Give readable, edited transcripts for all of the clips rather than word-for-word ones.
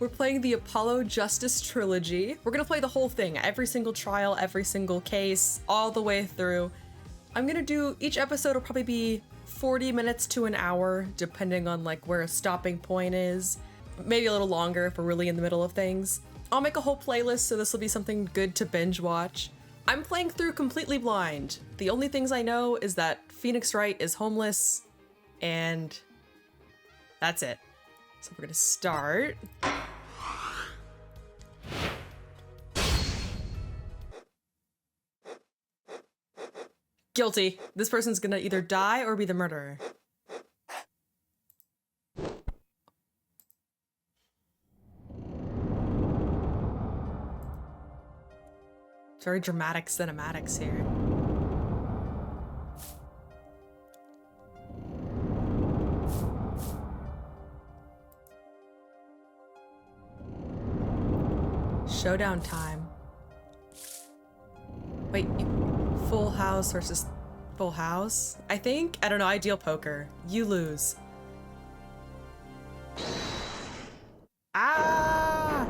We're playing the Apollo Justice Trilogy. We're gonna play the whole thing, every single trial, every single case, all the way through. I'm gonna do, each episode will probably be 40 minutes to an hour, depending on like where a stopping point is. Maybe a little longer if we're really in the middle of things. I'll make a whole playlist, so this will be something good to binge watch. I'm playing through completely blind. The only things I know is that Phoenix Wright is homeless, and that's it. So we're gonna start. Guilty. This person's gonna either die or be the murderer. Very dramatic cinematics here. Showdown time. Wait, Full House versus Full House? I think? I don't know, I deal poker. You lose. Ah!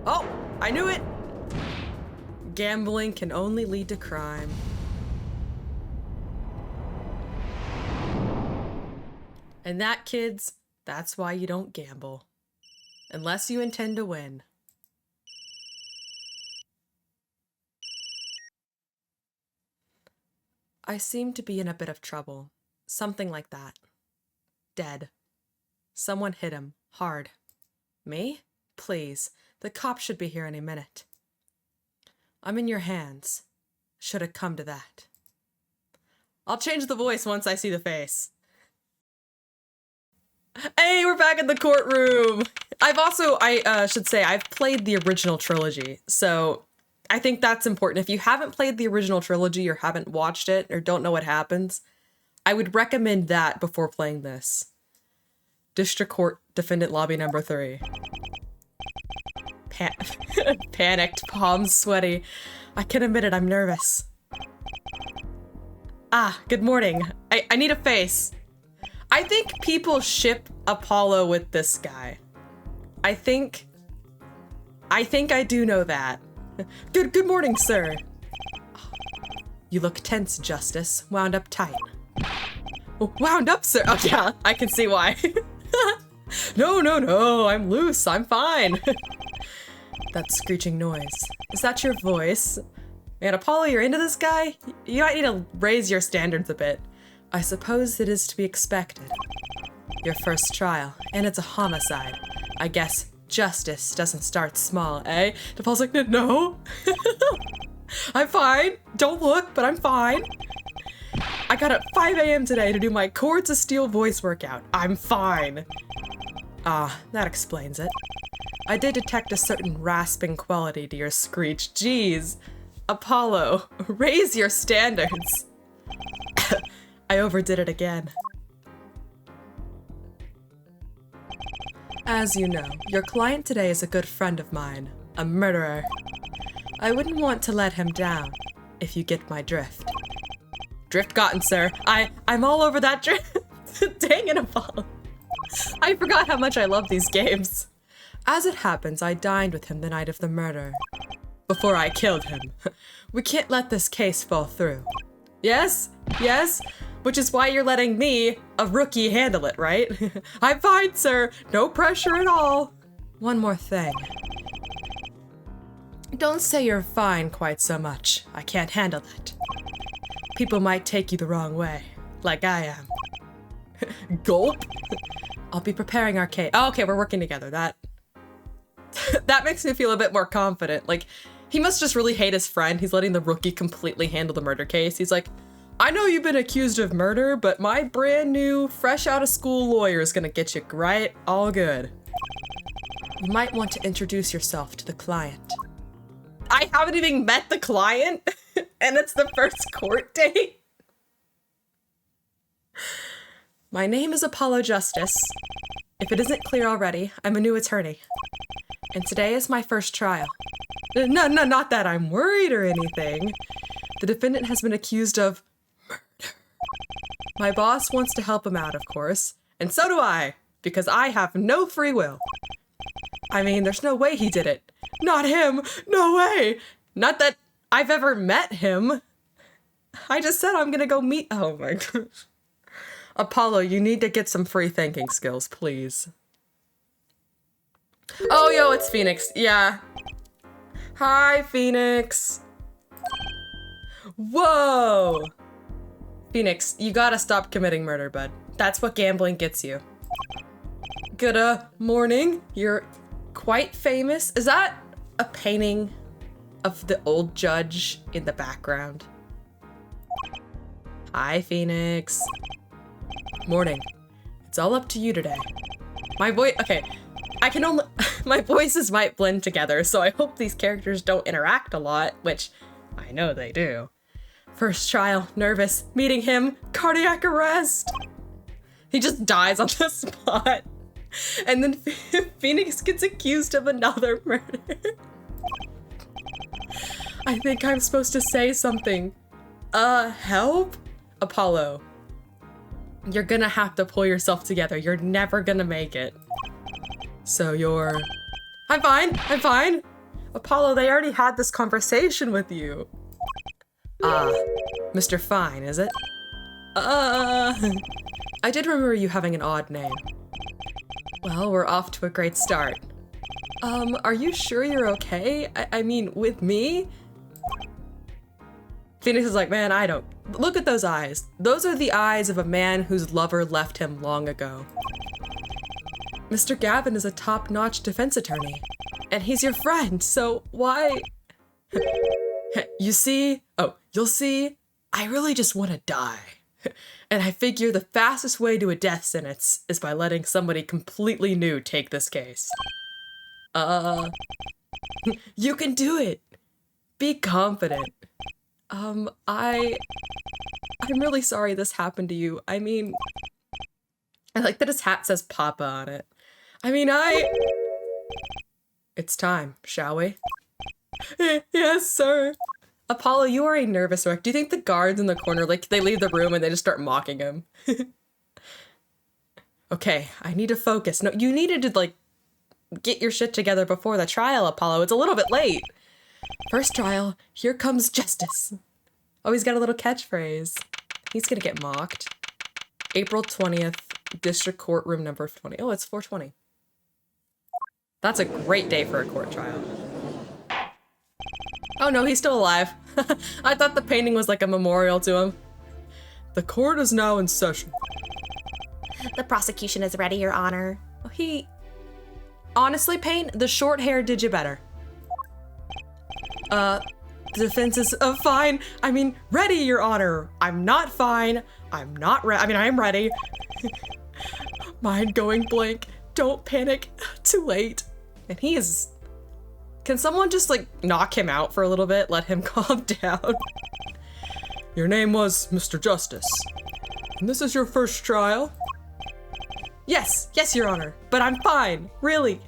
Oh, I knew it! Gambling can only lead to crime. And that, kids, that's why you don't gamble. Unless you intend to win. I seem to be in a bit of trouble. Something like that. Dead. Someone hit him. Hard. Me? Please. The cops should be here any minute. I'm in your hands. Should it come to that. I'll change the voice once I see the face. Hey, we're back in the courtroom! I should say, I've played the original trilogy, so I think that's important. If you haven't played the original trilogy or haven't watched it or don't know what happens, I would recommend that before playing this. District Court Defendant Lobby number 3. Panicked, palms sweaty. I can admit it, I'm nervous. Ah, good morning. I need a face. I think people ship Apollo with this guy. I think I do know that. Good morning, sir. You look tense, Justice. Wound up tight. Wound up, sir? Oh yeah, I can see why. No, I'm loose, I'm fine. That screeching noise. Is that your voice? Man, Apollo, you're into this guy? You might need to raise your standards a bit. I suppose it is to be expected. Your first trial, and it's a homicide. I guess justice doesn't start small, eh? Apollo's like, no. I'm fine. Don't look, but I'm fine. I got up 5 a.m. today to do my Chords of Steel voice workout. I'm fine. Ah, that explains it. I did detect a certain rasping quality to your screech. Jeez. Apollo, raise your standards. I overdid it again. As you know, your client today is a good friend of mine, a murderer. I wouldn't want to let him down, if you get my drift. Drift gotten, sir. I'm all over that drift. Dang it, Apollo. I forgot how much I love these games. As it happens, I dined with him the night of the murder. Before I killed him. We can't let this case fall through. Yes? Which is why you're letting me, a rookie, handle it, right? I'm fine, sir. No pressure at all. One more thing. Don't say you're fine quite so much. I can't handle that. People might take you the wrong way, like I am. Gulp. I'll be preparing our case. Oh, okay, we're working together. That makes me feel a bit more confident. Like, he must just really hate his friend. He's letting the rookie completely handle the murder case. He's like, I know you've been accused of murder, but my brand new, fresh out of school lawyer is gonna get you right, all good. You might want to introduce yourself to the client. I haven't even met the client, and it's the first court date. My name is Apollo Justice. If it isn't clear already, I'm a new attorney. And today is my first trial. No, not that I'm worried or anything. The defendant has been accused of murder. My boss wants to help him out, of course, and so do I, because I have no free will. I mean, there's no way he did it. Not him! No way! Not that I've ever met him. I just said I'm gonna go meet- Oh my gosh. Apollo, you need to get some free thinking skills, please. Oh, yo, it's Phoenix. Yeah. Hi, Phoenix. Whoa! Phoenix, you gotta stop committing murder, bud. That's what gambling gets you. Good morning. You're quite famous. Is that a painting of the old judge in the background? Hi, Phoenix. Morning. It's all up to you today. My voice, okay. I can only, my voices might blend together, so I hope these characters don't interact a lot, which I know they do. First trial, nervous, meeting him, cardiac arrest. He just dies on the spot. And then Phoenix gets accused of another murder. I think I'm supposed to say something. Help? Apollo, you're gonna have to pull yourself together. You're never gonna make it. So you're... I'm fine. Apollo, they already had this conversation with you. Mr. Fine, is it? I did remember you having an odd name. Well, we're off to a great start. Are you sure you're okay? I mean, with me? Phoenix is like, man, I don't... Look at those eyes. Those are the eyes of a man whose lover left him long ago. Mr. Gavin is a top-notch defense attorney, and he's your friend, so why... You see? Oh, you'll see, I really just want to die. And I figure the fastest way to a death sentence is by letting somebody completely new take this case. You can do it. Be confident. I'm really sorry this happened to you. I mean, I like that his hat says Papa on it. I mean, It's time, shall we? Yes, sir. Apollo, you are a nervous wreck. Do you think the guards in the corner, like, they leave the room and they just start mocking him? Okay, I need to focus. No, you needed to, like, get your shit together before the trial, Apollo. It's a little bit late. First trial, here comes justice. Oh, he's got a little catchphrase. He's gonna get mocked. April 20th, District Court Room number 20. Oh, it's 420. That's a great day for a court trial. Oh no, he's still alive. I thought the painting was like a memorial to him. The court is now in session. The prosecution is ready, Your Honor. Honestly, Payne, the short hair did you better. The defense is fine. I mean, ready, Your Honor. I'm not fine. I'm not ready. I mean, I am ready. Mind going blank. Don't panic. Too late. And he is... Can someone just, like, knock him out for a little bit? Let him calm down. Your name was Mr. Justice. And this is your first trial? Yes, Your Honor. But I'm fine, really.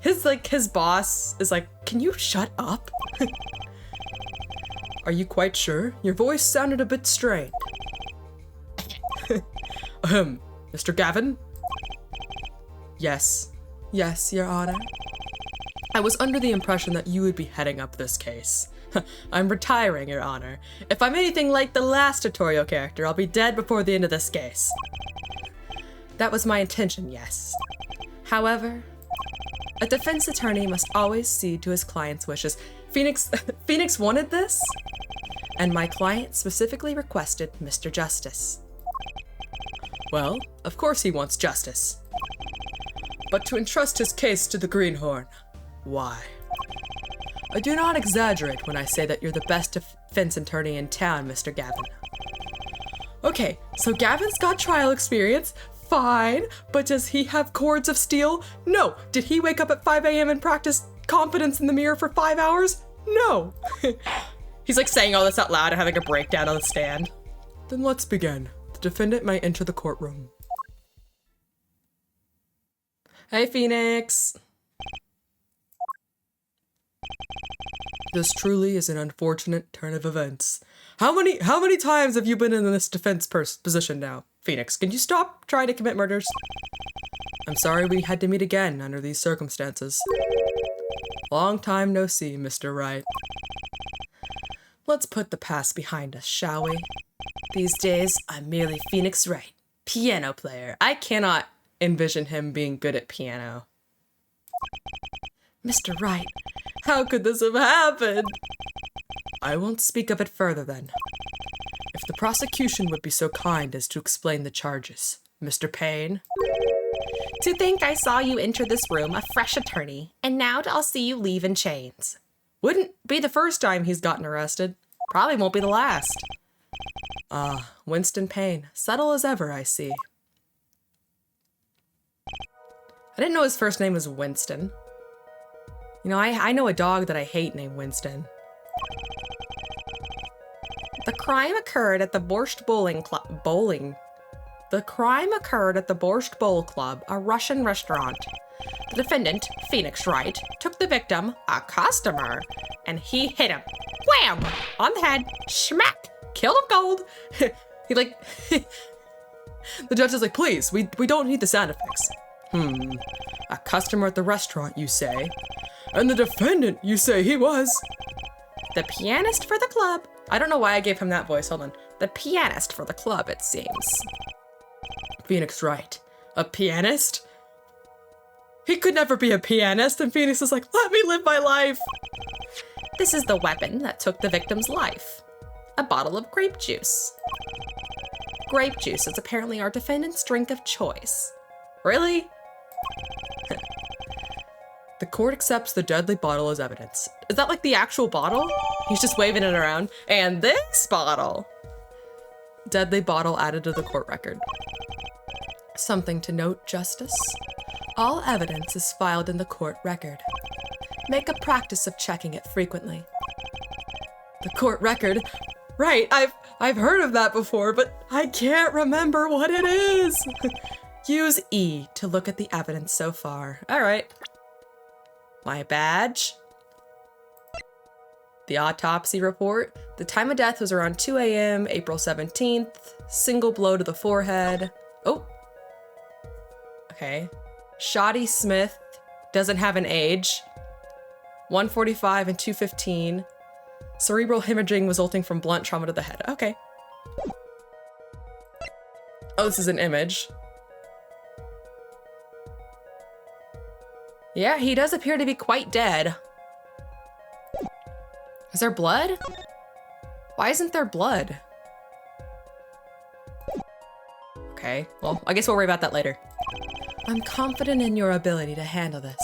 His boss is like, can you shut up? Are you quite sure? Your voice sounded a bit strained. Mr. Gavin? Yes, Your Honor. I was under the impression that you would be heading up this case. I'm retiring, Your Honor. If I'm anything like the last tutorial character, I'll be dead before the end of this case. That was my intention, yes. However, a defense attorney must always cede to his client's wishes. Phoenix wanted this, and my client specifically requested Mr. Justice. Well, of course he wants justice. But to entrust his case to the Greenhorn, why? I do not exaggerate when I say that you're the best defense attorney in town, Mr. Gavin. Okay, so Gavin's got trial experience, fine, but does he have cords of steel? No. Did he wake up at 5 a.m. and practice confidence in the mirror for 5 hours? No. He's like saying all this out loud and having a breakdown on the stand. Then let's begin. The defendant may enter the courtroom. Hey, Phoenix. This truly is an unfortunate turn of events. How many times have you been in this defense position now? Phoenix, can you stop trying to commit murders? I'm sorry we had to meet again under these circumstances. Long time no see, Mr. Wright. Let's put the past behind us, shall we? These days, I'm merely Phoenix Wright, piano player. I cannot envision him being good at piano. Mr. Wright, how could this have happened? I won't speak of it further then. If the prosecution would be so kind as to explain the charges. Mr. Payne? To think I saw you enter this room a fresh attorney, and now I'll see you leave in chains. Wouldn't be the first time he's gotten arrested. Probably won't be the last. Ah, Winston Payne. Subtle as ever, I see. I didn't know his first name was Winston. You know, I know a dog that I hate named Winston. The crime occurred at the Borscht Bowling Club. The crime occurred at the Borscht Bowl Club, a Russian restaurant. The defendant, Phoenix Wright, took the victim, a customer, and he hit him. Wham! On the head. Schmack! Killed him cold. He like... The judge is like, please, we don't need the sound effects. A customer at the restaurant, you say? And the defendant, you say he was? The pianist for the club. I don't know why I gave him that voice, hold on. The pianist for the club, it seems. Phoenix Wright. A pianist? He could never be a pianist, and Phoenix is like, let me live my life. This is the weapon that took the victim's life. A bottle of grape juice. Grape juice is apparently our defendant's drink of choice. Really? The court accepts the deadly bottle as evidence. Is that like the actual bottle? He's just waving it around. And this bottle. Deadly bottle added to the court record. Something to note, Justice. All evidence is filed in the court record. Make a practice of checking it frequently. The court record? Right, I've heard of that before, but I can't remember what it is. Use E to look at the evidence so far. All right. My badge. The autopsy report. The time of death was around 2 a.m., April 17th. Single blow to the forehead. Oh. Okay. Shoddy Smith doesn't have an age. 1:45 and 2:15. Cerebral hemorrhaging resulting from blunt trauma to the head. Okay. Oh, this is an image. Yeah, he does appear to be quite dead. Is there blood? Why isn't there blood? Okay, well, I guess we'll worry about that later. I'm confident in your ability to handle this.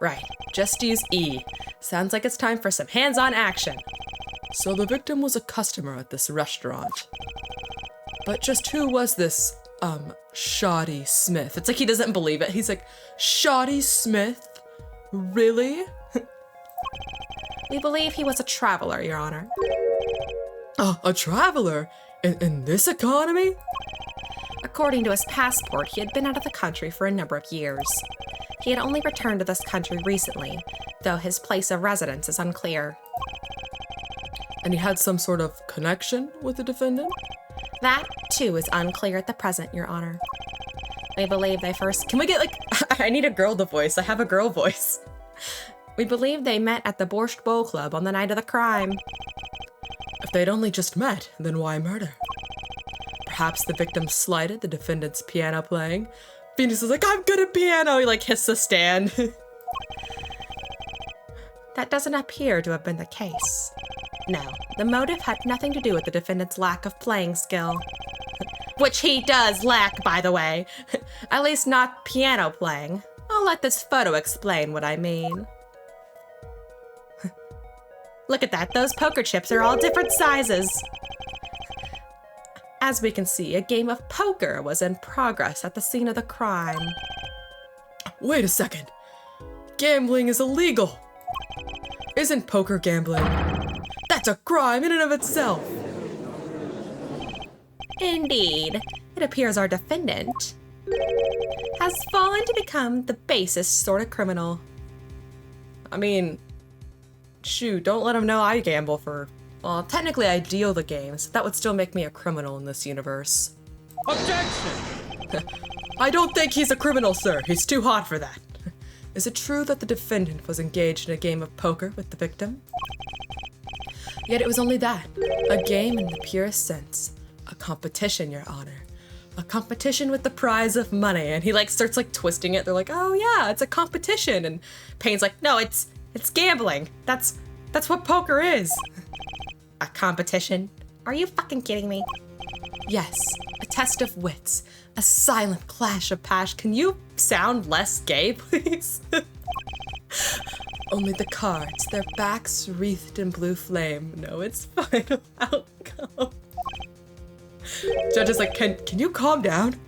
Right, just use E. Sounds like it's time for some hands-on action. So the victim was a customer at this restaurant. But just who was this, Shoddy Smith? It's like he doesn't believe it. He's like, Shoddy Smith? Really? We believe he was a traveler, Your Honor. A traveler? In this economy? According to his passport, he had been out of the country for a number of years. He had only returned to this country recently, though his place of residence is unclear. And he had some sort of connection with the defendant? That, too, is unclear at the present, Your Honor. We believe they first... Can we get, like... I need a girl to voice. I have a girl voice. We believe they met at the Borscht Bowl Club on the night of the crime. If they'd only just met, then why murder? Perhaps the victim slighted the defendant's piano playing. Phoenix is like, I'm good at piano! He, like, hits the stand. That doesn't appear to have been the case. No, the motive had nothing to do with the defendant's lack of playing skill. Which he does lack, by the way. At least not piano playing. I'll let this photo explain what I mean. Look at that, those poker chips are all different sizes. As we can see, a game of poker was in progress at the scene of the crime. Wait a second. Gambling is illegal. Isn't poker gambling? That's a crime in and of itself. Indeed. It appears our defendant has fallen to become the basest sort of criminal. I mean, shoot, don't let him know I gamble for... Well, technically I deal the games. That would still make me a criminal in this universe. Objection! I don't think he's a criminal, sir. He's too hot for that. Is it true that the defendant was engaged in a game of poker with the victim? Yet it was only that. A game in the purest sense. A competition, Your Honor. A competition with the prize of money. And he like starts like twisting it. They're like, oh yeah, it's a competition. And Payne's like, no, it's gambling. That's what poker is. A competition? Are you fucking kidding me? Yes, a test of wits. A silent clash of passion. Can you sound less gay, please? Only the cards, their backs wreathed in blue flame, know its final outcome. Judge is like, can you calm down?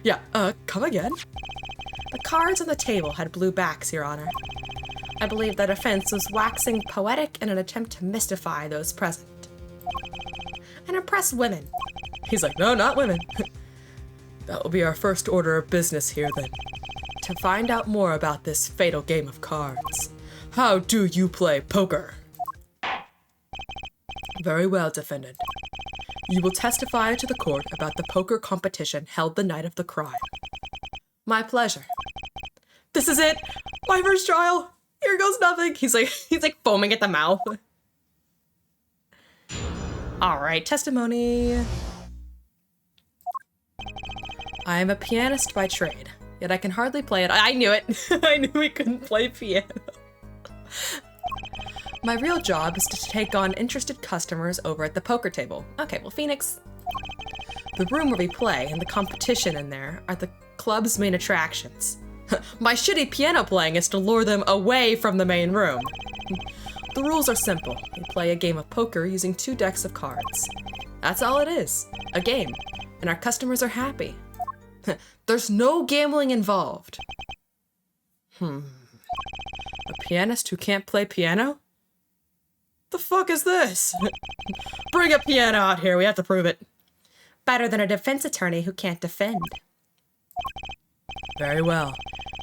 Yeah, come again? The cards on the table had blue backs, Your Honor. I believe the defense was waxing poetic in an attempt to mystify those present. And impress women. He's like, no, not women. That will be our first order of business here, then. To find out more about this fatal game of cards. How do you play poker? Very well, defendant. You will testify to the court about the poker competition held the night of the crime. My pleasure. This is it! My first trial! Here goes nothing! He's like foaming at the mouth. Alright, testimony. I am a pianist by trade, yet I can hardly play it. I knew it! I knew he couldn't play piano. My real job is to take on interested customers over at the poker table. Okay, well, Phoenix. The room where we play and the competition in there are the club's main attractions. My shitty piano playing is to lure them away from the main room. The rules are simple. We play a game of poker using 2 decks of cards. That's all it is. A game. And our customers are happy. There's no gambling involved. A pianist who can't play piano? The fuck is this? Bring a piano out here, we have to prove it. Better than a defense attorney who can't defend. Very well.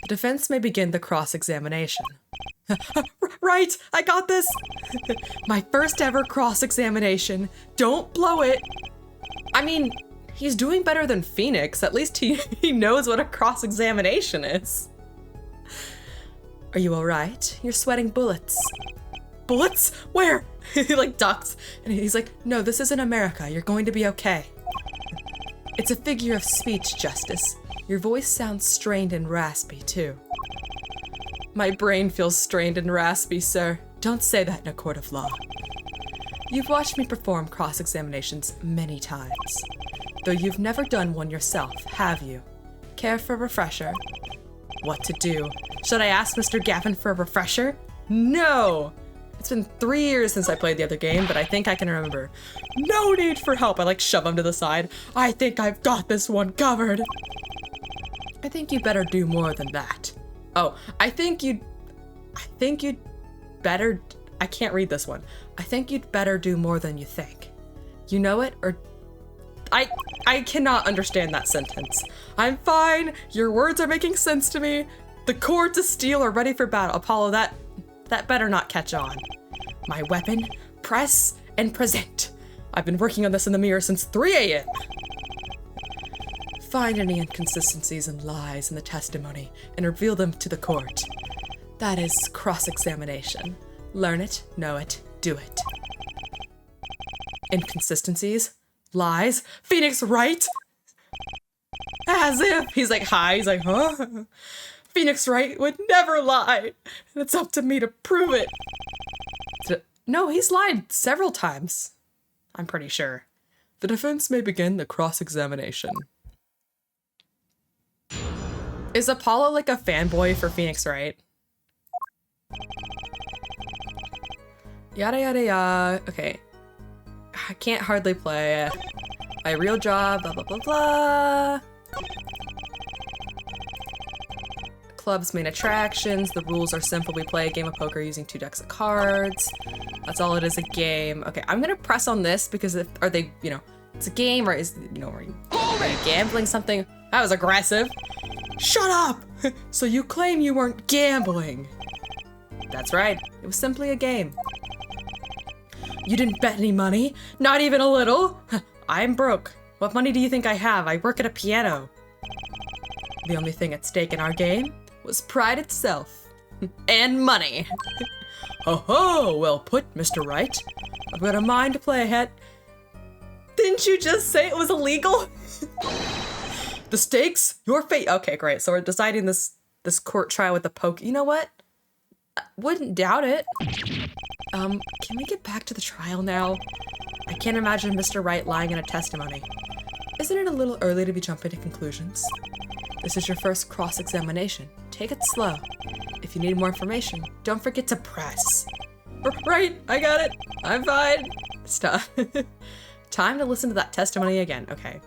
The defense may begin the cross-examination. Right, I got this. My first ever cross-examination. Don't blow it. I mean, he's doing better than Phoenix. At least he knows what a cross-examination is. Are you all right? You're sweating bullets. Bullets? Where? He like ducks and he's like, no, this isn't America. You're going to be okay. It's a figure of speech, Justice. Your voice sounds strained and raspy, too. My brain feels strained and raspy, sir. Don't say that in a court of law. You've watched me perform cross-examinations many times. Though you've never done one yourself, have you? Care for a refresher? What to do? Should I ask Mr. Gavin for a refresher? No! It's been 3 years since I played the other game, but I think I can remember. No need for help. I like shove him to the side. I think I've got this one covered. I think you'd better do more than that. Oh, I think you'd better, I can't read this one. I think you'd better do more than you think. You know it, or I cannot understand that sentence. I'm fine. Your words are making sense to me. The cords of steel are ready for battle. Apollo, that better not catch on. My weapon, press, and present. I've been working on this in the mirror since 3 a.m. Find any inconsistencies and lies in the testimony and reveal them to the court. That is cross-examination. Learn it, know it, do it. Inconsistencies? Lies? Phoenix, right? As if! He's like, hi, he's like, huh? Phoenix Wright would never lie, and it's up to me to prove it. No, he's lied several times. I'm pretty sure. The defense may begin the cross-examination. Is Apollo like a fanboy for Phoenix Wright? Yada yada yada. Okay. I can't hardly play. My real job, blah blah blah blah. Club's main attractions. The rules are simple. We play a game of poker using 2 decks of cards. That's all it is, a game. Okay, I'm gonna press on this because are they, it's a game or is, are you gambling something? That was aggressive. Shut up! So you claim you weren't gambling. That's right. It was simply a game. You didn't bet any money? Not even a little? I'm broke. What money do you think I have? I work at a piano. The only thing at stake in our game was pride itself. And money. Ho ho, well put, Mr. Wright. I've got a mind to play ahead. Didn't you just say it was illegal? The stakes, your fate. Okay, great. So we're deciding this court trial with the poke. You know what? I wouldn't doubt it. Can we get back to the trial now? I can't imagine Mr. Wright lying in a testimony. Isn't it a little early to be jumping to conclusions? This is your first cross-examination. Take it slow. If you need more information, don't forget to press. Right, I got it. I'm fine. Stop. Time to listen to that testimony again. Okay.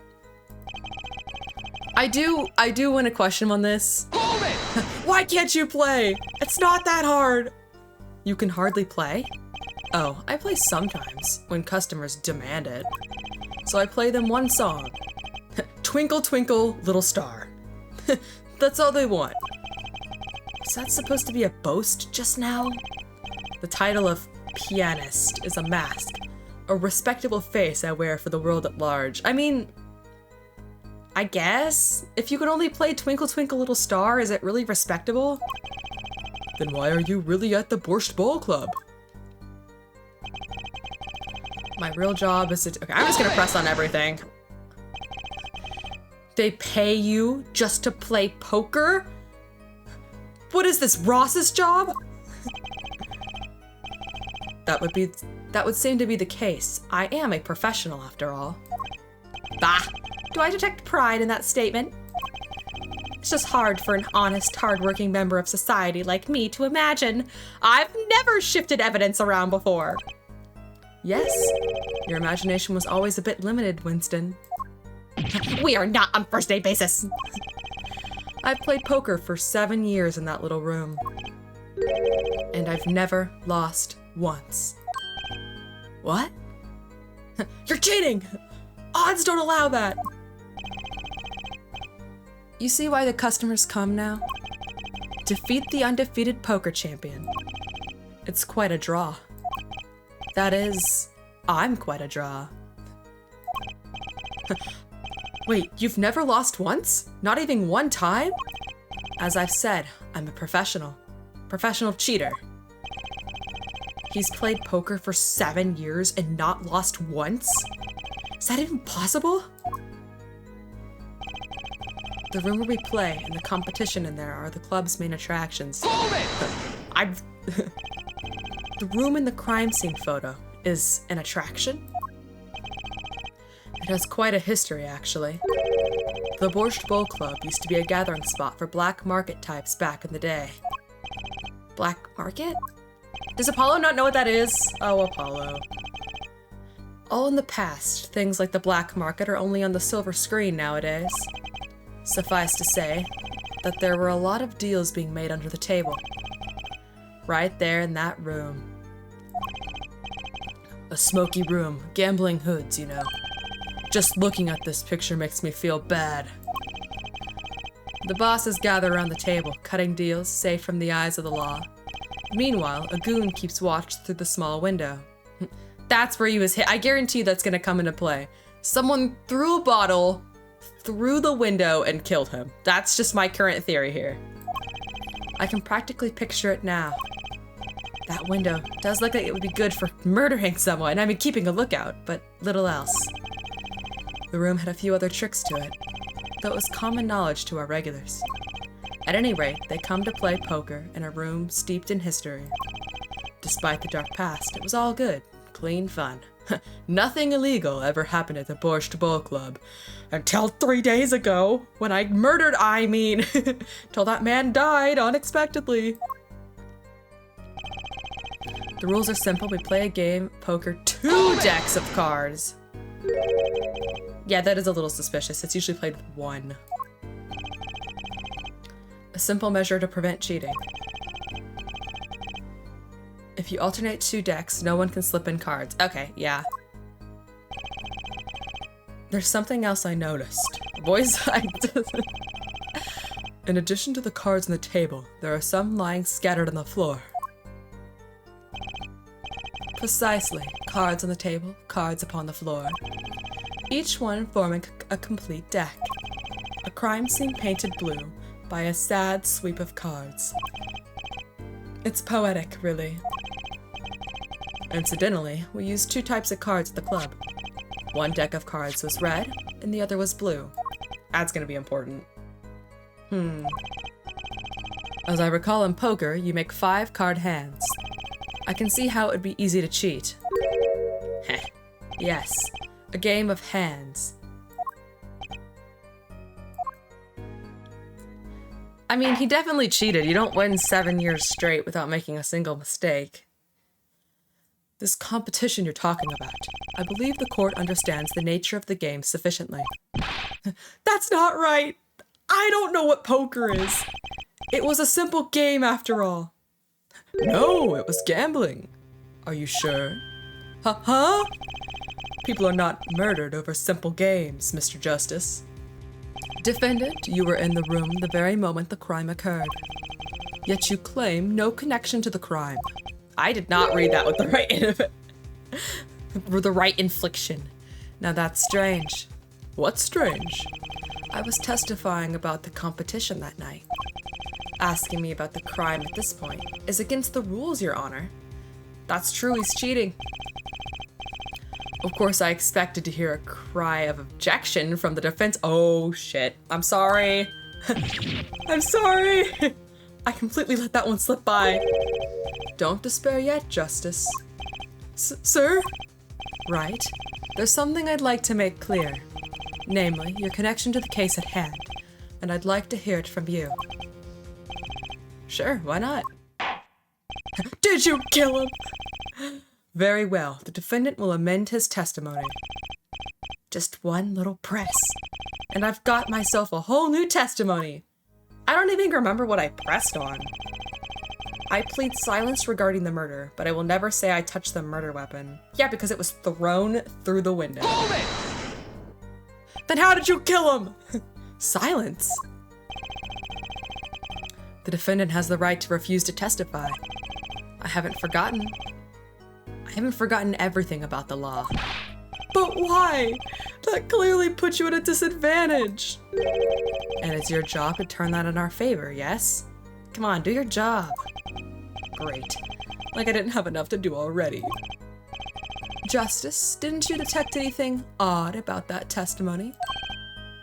I do want to question on this. Hold it! Why can't you play? It's not that hard. You can hardly play? Oh, I play sometimes when customers demand it. So I play them one song. Twinkle, twinkle, little star. That's all they want. Is that supposed to be a boast just now? The title of pianist is a mask, a respectable face I wear for the world at large. I mean, I guess? If you could only play Twinkle Twinkle Little Star, is it really respectable? Then why are you really at the Borscht Ball Club? My real job is to... Okay, I'm just gonna press on everything. They pay you just to play poker? What is this, Ross's job? That would seem to be the case. I am a professional after all. Bah! Do I detect pride in that statement? It's just hard for an honest, hard-working member of society like me to imagine. I've never shifted evidence around before. Yes, your imagination was always a bit limited, Winston. We are not on first name basis. I've played poker for 7 years in that little room. And I've never lost once. What? You're cheating! Odds don't allow that! You see why the customers come now? Defeat the undefeated poker champion. It's quite a draw. That is, I'm quite a draw. Wait, you've never lost once? Not even one time? As I've said, I'm a professional. Professional cheater. He's played poker for 7 years and not lost once? Is that even possible? The room where we play and the competition in there are the club's main attractions. The room in the crime scene photo is an attraction? It has quite a history, actually. The Borscht Bowl Club used to be a gathering spot for black market types back in the day. Black market? Does Apollo not know what that is? Oh, Apollo. All in the past, things like the black market are only on the silver screen nowadays. Suffice to say that there were a lot of deals being made under the table. Right there in that room. A smoky room, gambling hoods, you know. Just looking at this picture makes me feel bad. The bosses gather around the table, cutting deals safe from the eyes of the law. Meanwhile, a goon keeps watch through the small window. That's where he was hit. I guarantee that's gonna come into play. Someone threw a bottle through the window and killed him. That's just my current theory here. I can practically picture it now. That window does look like it would be good for murdering someone. I mean, keeping a lookout, but little else. The room had a few other tricks to it, though it was common knowledge to our regulars. At any rate, they come to play poker in a room steeped in history. Despite the dark past, it was all good, clean fun. Nothing illegal ever happened at the Borscht Bowl Club. Until 3 days ago, when till that man died unexpectedly. The rules are simple. We play a game, poker, 2 decks of cards. Yeah, that is a little suspicious. It's usually played with 1. A simple measure to prevent cheating. If you alternate 2 decks, no one can slip in cards. Okay, yeah. There's something else I noticed. In addition to the cards on the table, there are some lying scattered on the floor. Precisely. Cards on the table, cards upon the floor. Each one forming a complete deck. A crime scene painted blue by a sad sweep of cards. It's poetic, really. Incidentally, we used 2 types of cards at the club. One deck of cards was red, and the other was blue. That's gonna be important. As I recall in poker, you make 5 card hands. I can see how it would be easy to cheat. Heh. Yes, a game of hands. I mean, he definitely cheated. You don't win 7 years straight without making a single mistake. This competition you're talking about. I believe the court understands the nature of the game sufficiently. That's not right. I don't know what poker is. It was a simple game after all. No, it was gambling. Are you sure? Huh? People are not murdered over simple games, Mr. Justice. Defendant, you were in the room the very moment the crime occurred. Yet you claim no connection to the crime. I did not read that with the right infliction. Now that's strange. What's strange? I was testifying about the competition that night. Asking me about the crime at this point is against the rules, Your Honor. That's true, he's cheating. Of course, I expected to hear a cry of objection from the defense. Oh, shit. I'm sorry. I'm sorry. I completely let that one slip by. Don't despair yet, Justice. Sir? Right. There's something I'd like to make clear. Namely, your connection to the case at hand. And I'd like to hear it from you. Sure, why not? Did you kill him? Very well, the defendant will amend his testimony. Just one little press, and I've got myself a whole new testimony. I don't even remember what I pressed on. I plead silence regarding the murder, but I will never say I touched the murder weapon. Yeah, because it was thrown through the window. Hold it! Then how did you kill him? Silence. The defendant has the right to refuse to testify. I haven't forgotten everything about the law. But why? That clearly puts you at a disadvantage. And it's your job to turn that in our favor, yes? Come on, do your job. Great. Like I didn't have enough to do already. Justice, didn't you detect anything odd about that testimony?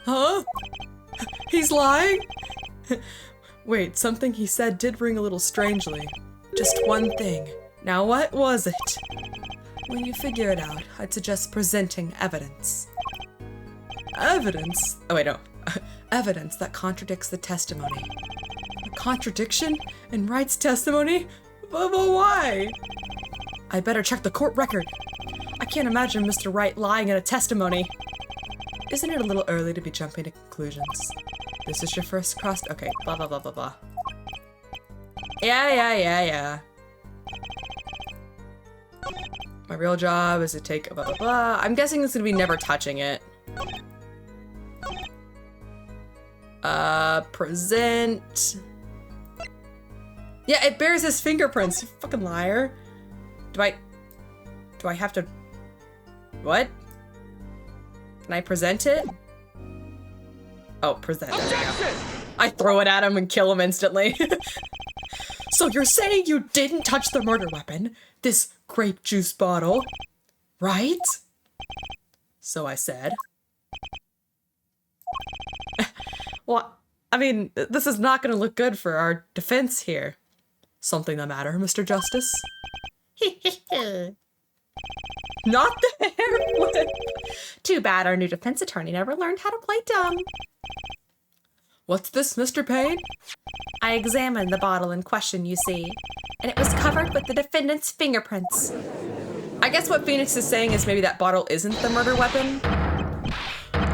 Huh? He's lying? Wait, something he said did ring a little strangely. Just one thing. Now what was it? When you figure it out, I'd suggest presenting evidence. Evidence? Oh wait, no. Evidence that contradicts the testimony. A contradiction in Wright's testimony? But why? I better check the court record. I can't imagine Mr. Wright lying in a testimony. Isn't it a little early to be jumping to conclusions? This is your first cross- okay, blah blah blah blah blah. Yeah. My real job is to take blah blah blah. I'm guessing it's gonna be never touching it. Present. Yeah, it bears his fingerprints, you fucking liar. Do I have to... What? Can I present it? Oh, present. Objection! I throw it at him and kill him instantly. So you're saying you didn't touch the murder weapon, this grape juice bottle, right? So I said. Well, I mean, this is not going to look good for our defense here. Something the matter, Mr. Justice? Not the hair flip. Too bad our new defense attorney never learned how to play dumb. What's this, Mr. Payne? I examined the bottle in question, you see, and it was covered with the defendant's fingerprints. I guess what Phoenix is saying is maybe that bottle isn't the murder weapon.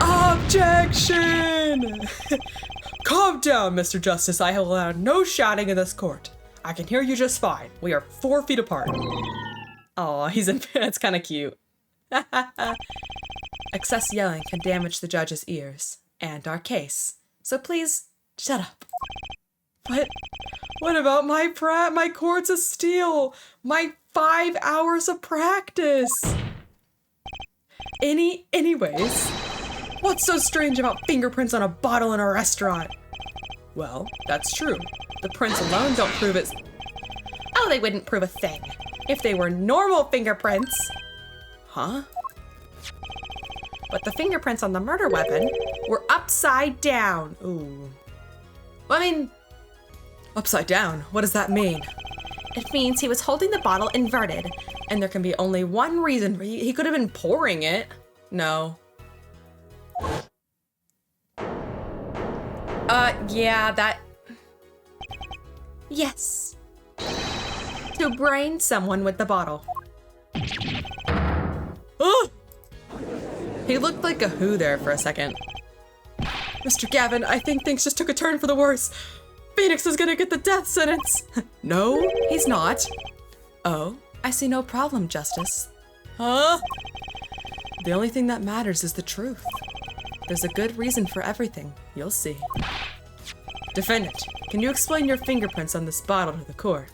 Objection! Calm down, Mr. Justice. I have allowed no shouting in this court. I can hear you just fine. We are 4 feet apart. Oh, that's kind of cute. Excess yelling can damage the judge's ears and our case. So please, shut up. But what about my courts of steel? My 5 hours of practice? Anyways, What's so strange about fingerprints on a bottle in a restaurant? Well, that's true. The prints alone don't prove it. Oh, they wouldn't prove a thing if they were normal fingerprints. Huh? But the fingerprints on the murder weapon were upside down. Ooh. I mean, upside down, what does that mean? It means he was holding the bottle inverted, And there can be only one reason. He could have been pouring it. No. Yeah, that... Yes. To brain someone with the bottle. Oh! He looked like a who there for a second. Mr. Gavin, I think things just took a turn for the worse. Phoenix is gonna get the death sentence. No, he's not. Oh, I see no problem, Justice. Huh? The only thing that matters is the truth. There's a good reason for everything. You'll see. Defendant, can you explain your fingerprints on this bottle to the court?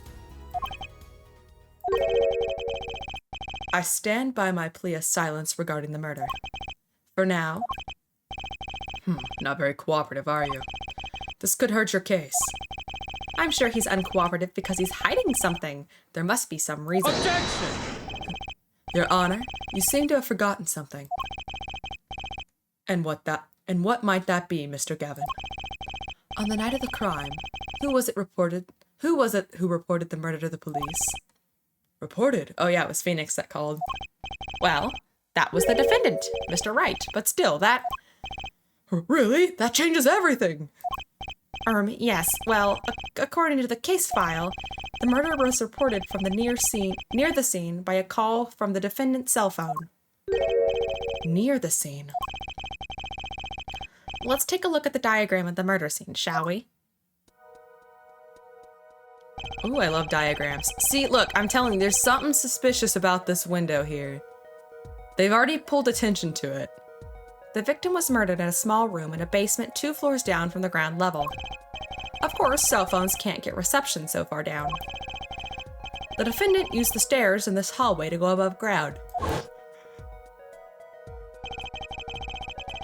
I stand by my plea of silence regarding the murder. For now. Not very cooperative, are you? This could hurt your case. I'm sure he's uncooperative because he's hiding something. There must be some reason. Objection! Your Honor, you seem to have forgotten something. And what might that be, Mr. Gavin? On the night of the crime, who was it who reported the murder to the police? Reported? Oh yeah, it was Phoenix that called. Well, that was the defendant, Mr. Wright, but still, that... Really? That changes everything! Yes, well, according to the case file, the murder was reported from the near the scene by a call from the defendant's cell phone. Near the scene? Let's take a look at the diagram of the murder scene, shall we? Ooh, I love diagrams. See, look, I'm telling you, there's something suspicious about this window here. They've already pulled attention to it. The victim was murdered in a small room in a basement 2 floors down from the ground level. Of course, cell phones can't get reception so far down. The defendant used the stairs in this hallway to go above ground.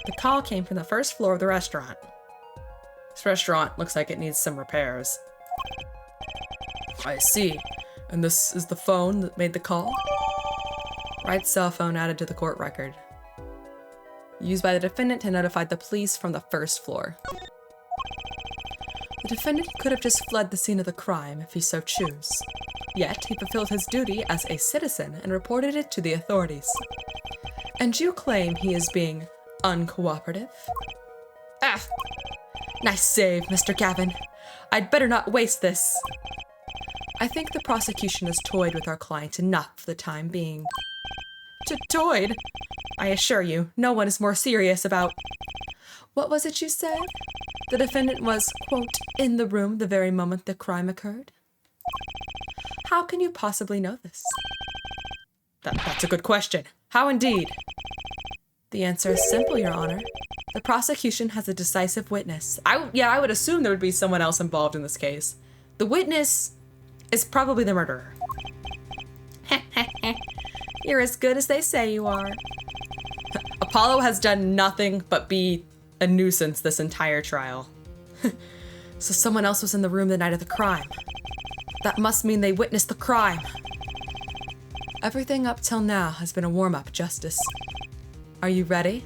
The call came from the first floor of the restaurant. This restaurant looks like it needs some repairs. I see. And this is the phone that made the call? Wright's cell phone added to the court record. Used by the defendant to notify the police from the first floor. The defendant could have just fled the scene of the crime if he so chose. Yet, he fulfilled his duty as a citizen and reported it to the authorities. And you claim he is being uncooperative? Ah! Nice save, Mr. Gavin. I'd better not waste this. I think the prosecution has toyed with our client enough for the time being. Toyed? I assure you, no one is more serious about... What was it you said? The defendant was, quote, in the room the very moment the crime occurred? How can you possibly know this? That's a good question. How indeed? The answer is simple, Your Honor. The prosecution has a decisive witness. I would assume there would be someone else involved in this case. The witness is probably the murderer. You're as good as they say you are. Apollo has done nothing but be a nuisance this entire trial. So someone else was in the room the night of the crime. That must mean they witnessed the crime. Everything up till now has been a warm-up, Justice. Are you ready?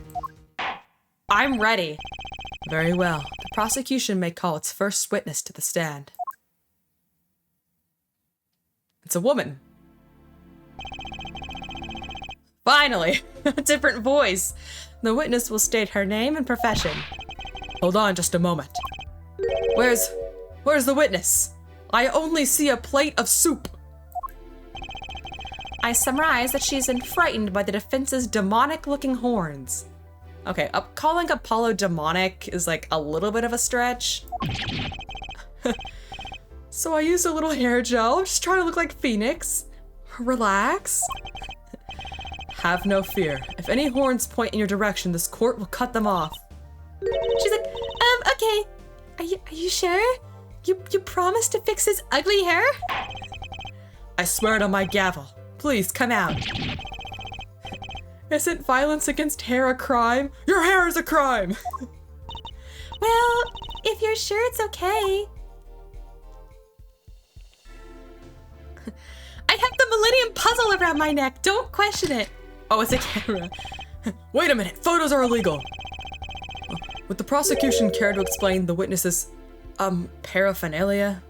I'm ready. Very well. The prosecution may call its first witness to the stand. It's a woman. Finally, a different voice. The witness will state her name and profession. Hold on just a moment. Where's the witness? I only see a plate of soup. I surmise that she's been frightened by the defense's demonic-looking horns. Okay, calling Apollo demonic is like a little bit of a stretch. So I used a little hair gel, just trying to look like Phoenix. Relax. Have no fear. If any horns point in your direction, this court will cut them off. She's like, okay. Are you sure? You promised to fix his ugly hair? I swear it on my gavel. Please, come out. Isn't violence against hair a crime? Your hair is a crime! Well, if you're sure it's okay. I have the Millennium Puzzle around my neck. Don't question it. Oh, it's a camera. Wait a minute, photos are illegal. Would the prosecution care to explain the witness's, paraphernalia?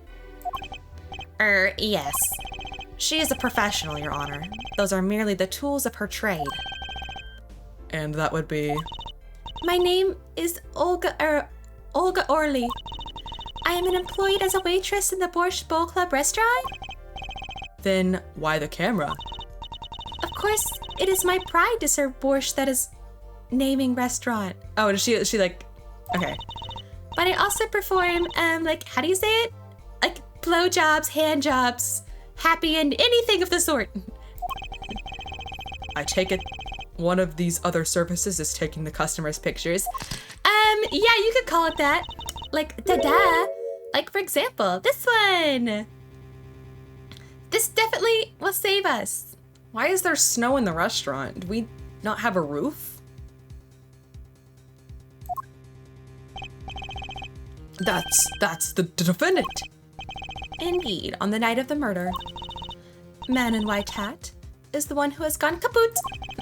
Yes. She is a professional, Your Honor. Those are merely the tools of her trade. And that would be? My name is Olga Orly. I am employed as a waitress in the Borscht Bowl Club restaurant. Then why the camera? Of course, it is my pride to serve borscht that is naming restaurant. Oh, is she like, okay. But I also perform, like, how do you say it? Like, blowjobs, hand jobs, happy end, anything of the sort. I take it one of these other services is taking the customer's pictures. Yeah, you could call it that. Like, da-da. Like, for example, this one. This definitely will save us. Why is there snow in the restaurant? Do we not have a roof? That's the defendant. Indeed, on the night of the murder, man in white hat is the one who has gone kaput.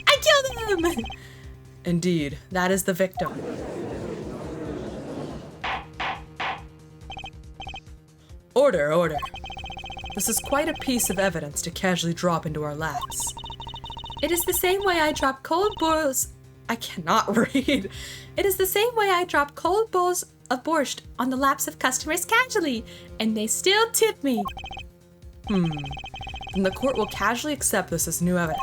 I killed him! Indeed, that is the victim. Order, order. This is quite a piece of evidence to casually drop into our laps. It is the same way I drop cold bowls. I cannot read. It is the same way I drop cold bowls of borscht on the laps of customers casually, and they still tip me. Then the court will casually accept this as new evidence.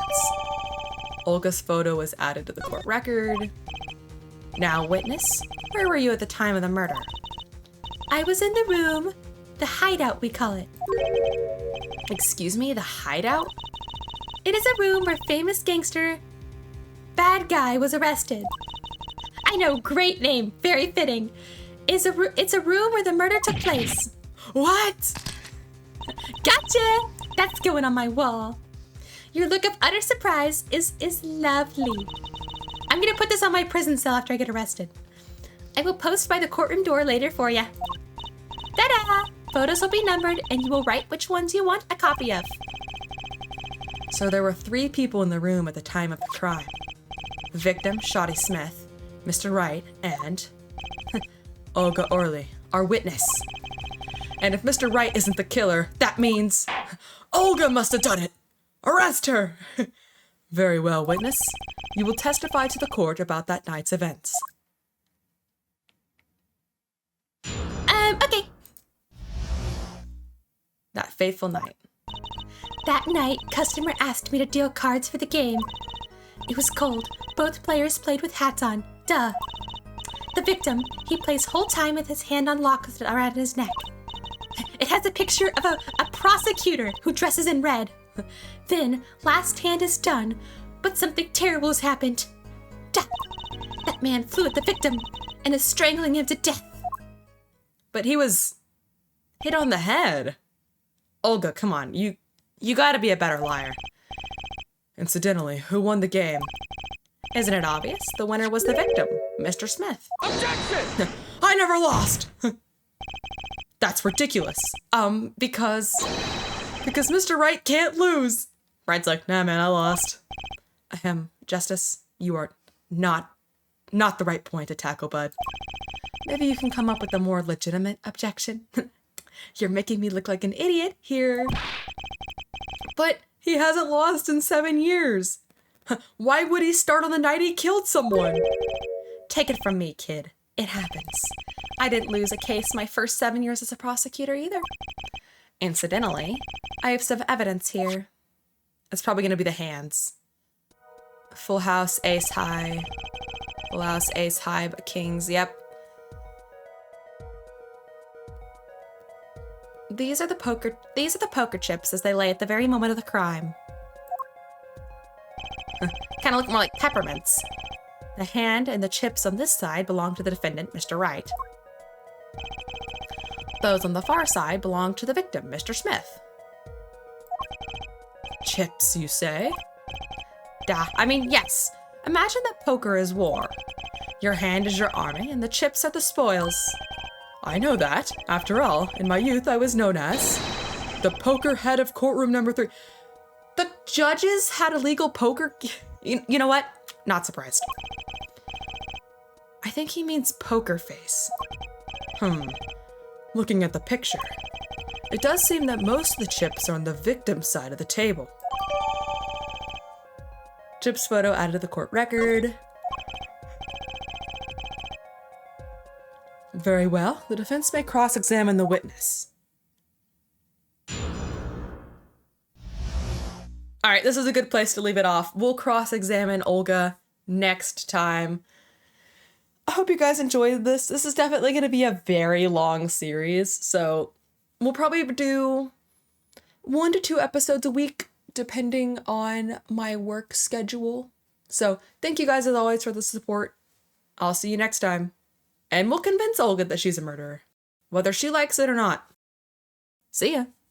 Olga's photo was added to the court record. Now, witness, where were you at the time of the murder? I was in the room, the hideout we call it. Excuse me, the hideout? It is a room where famous gangster bad guy was arrested. I know, great name, very fitting. It's a room where the murder took place. What? Gotcha! That's going on my wall. Your look of utter surprise is lovely. I'm gonna put this on my prison cell after I get arrested. I will post by the courtroom door later for ya. Ta-da! Photos will be numbered and you will write which ones you want a copy of. So there were 3 people in the room at the time of the crime. The victim, Shoddy Smith, Mr. Wright, and Olga Orly, our witness. And if Mr. Wright isn't the killer, that means Olga must have done it! Arrest her! Very well, witness. You will testify to the court about that night's events. Okay. That fateful night. That night, customer asked me to deal cards for the game. It was cold. Both players played with hats on. Duh. The victim, he plays whole time with his hand on lock around his neck. It has a picture of a prosecutor who dresses in red. Then, last hand is done, but something terrible has happened. Duh. That man flew at the victim and is strangling him to death. But he was hit on the head. Olga, come on, you gotta be a better liar. Incidentally, who won the game? Isn't it obvious? The winner was the victim, Mr. Smith. Objection! I never lost! That's ridiculous. Because Mr. Wright can't lose. Wright's like, nah, man, I lost. Justice, you are not the right point to tackle, bud. Maybe you can come up with a more legitimate objection. You're making me look like an idiot here. But he hasn't lost in 7 years. Why would he start on the night he killed someone? Take it from me, kid. It happens. I didn't lose a case my first 7 years as a prosecutor either. Incidentally, I have some evidence here. It's probably going to be the hands. Full house, ace high. Full house, ace high, but kings, yep. These are the poker chips as they lay at the very moment of the crime. Kind of look more like peppermints. The hand and the chips on this side belong to the defendant, Mr. Wright. Those on the far side belong to the victim, Mr. Smith. Chips, you say? Yes. Imagine that poker is war. Your hand is your army, and the chips are the spoils. I know that. After all, in my youth, I was known as the poker head of courtroom number 3. The judges had illegal poker. You know what? Not surprised. I think he means poker face. Looking at the picture, it does seem that most of the chips are on the victim's side of the table. Chip's photo added to the court record. Very well. The defense may cross-examine the witness. All right, this is a good place to leave it off. We'll cross-examine Olga next time. I hope you guys enjoyed this. This is definitely going to be a very long series, so we'll probably do 1 to 2 episodes a week, depending on my work schedule. So thank you guys as always for the support. I'll see you next time. And we'll convince Olga that she's a murderer, whether she likes it or not. See ya.